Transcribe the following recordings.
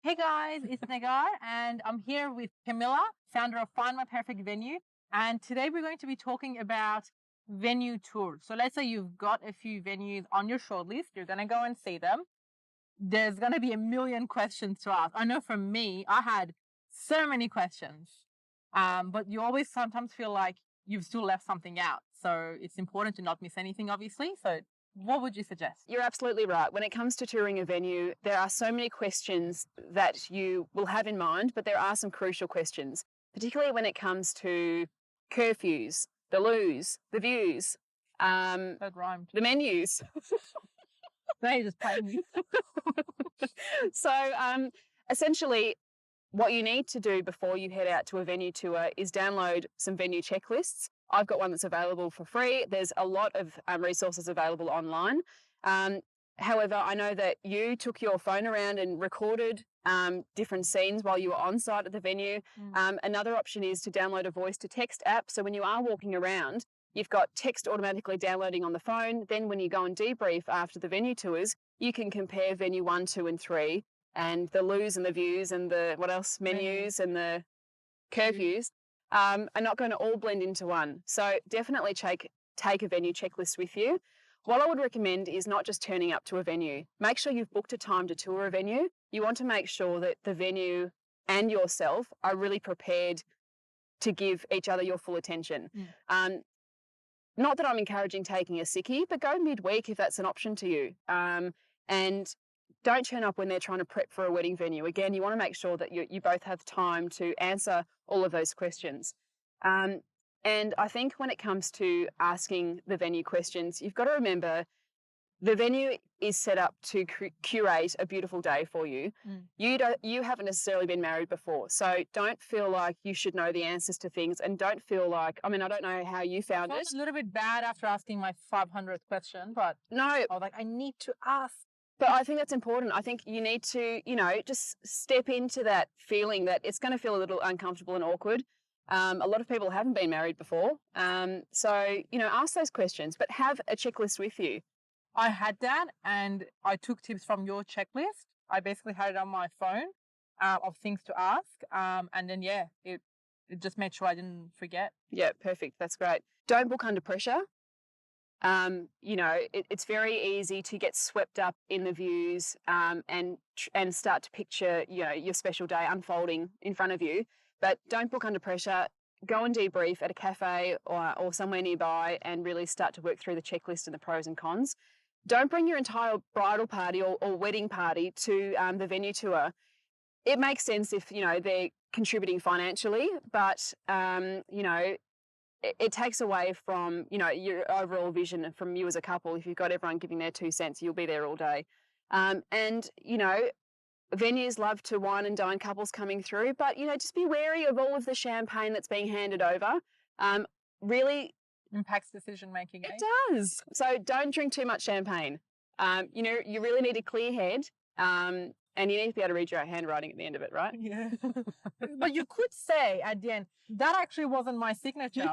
Hey guys, it's Nagar and I'm here with Camilla, founder of Find My Perfect Venue. And today we're going to be talking about venue tours. So let's say you've got a few venues on your shortlist, you're going to go and see them. There's going to be a million questions to ask. I know for me, I had so many questions, but you always sometimes feel like you've still left something out. So it's important to not miss anything, obviously. So what would you suggest? You're absolutely right. When it comes to touring a venue, there are so many questions that you will have in mind, but there are some crucial questions, particularly when it comes to curfews, the loos, the views, That rhymed. the menus. They just played me. So essentially, what you need to do before you head out to a venue tour is download some venue checklists. I've got one that's available for free. There's a lot of resources available online. However, I know that you took your phone around and recorded different scenes while you were on site at the venue. Another option is to download a voice to text app. So when you are walking around, you've got text automatically downloading on the phone. Then when you go and debrief after the venue tours, you can compare venue 1, 2, and 3 and the loos and the views and the, what else, menus and the curfews are not going to all blend into one. So definitely take a venue checklist with you. What I would recommend is not just turning up to a venue. Make sure you've booked a time to tour a venue. You want to make sure that the venue and yourself are really prepared to give each other your full attention. Not that I'm encouraging taking a sickie, but go midweek if that's an option to you. And don't turn up when they're trying to prep for a wedding venue. Again, you want to make sure that you both have time to answer all of those questions. And I think when it comes to asking the venue questions, you've got to remember the venue is set up to curate a beautiful day for you. You haven't necessarily been married before, so don't feel like you should know the answers to things, and don't feel like, I mean, I don't know how you found it. It's a little bit bad after asking my 500th question, but no, I was like, I need to ask. But I think that's important. I think you need to, just step into that feeling that it's going to feel a little uncomfortable and awkward. A lot of people haven't been married before. So, ask those questions, but have a checklist with you. I had that and I took tips from your checklist. I basically had it on my phone of things to ask. And then, it just made sure I didn't forget. Yeah, perfect. That's great. Don't book under pressure. It's very easy to get swept up in the views and start to picture, your special day unfolding in front of you. But don't book under pressure. Go and debrief at a cafe or somewhere nearby and really start to work through the checklist and the pros and cons. Don't bring your entire bridal party or wedding party to the venue tour. It makes sense if, they're contributing financially, but, it takes away from, your overall vision from you as a couple. If you've got everyone giving their 2 cents, you'll be there all day. Venues love to wine and dine couples coming through, but, just be wary of all of the champagne that's being handed over. Really impacts decision-making. It does. So don't drink too much champagne. You really need a clear head. And you need to be able to read your own handwriting at the end of it, right? Yeah. But you could say at the end, that actually wasn't my signature,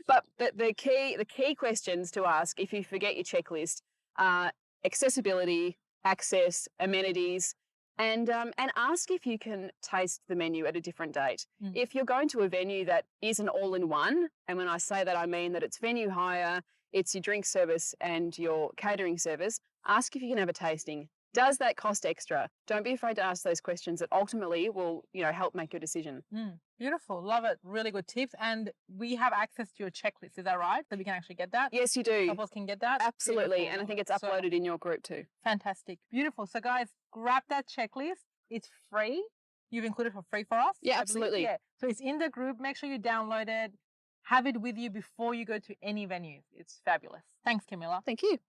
But the key questions to ask if you forget your checklist are accessibility, access, amenities, and ask if you can taste the menu at a different date. If you're going to a venue that isn't all in one, and when I say that, I mean that it's venue hire, it's your drink service and your catering service, ask if you can have a tasting. Does that cost extra? Don't be afraid to ask those questions that ultimately will, help make your decision. Beautiful. Love it. Really good tips. And we have access to your checklist. Is that right? So we can actually get that? Yes, you do. Couples can get that? Absolutely. Beautiful. And I think it's uploaded in your group too. Fantastic. Beautiful. So guys, grab that checklist. It's free. You've included for free for us? Yeah, absolutely. Yeah. So it's in the group. Make sure you download it. Have it with you before you go to any venues. It's fabulous. Thanks, Camilla. Thank you.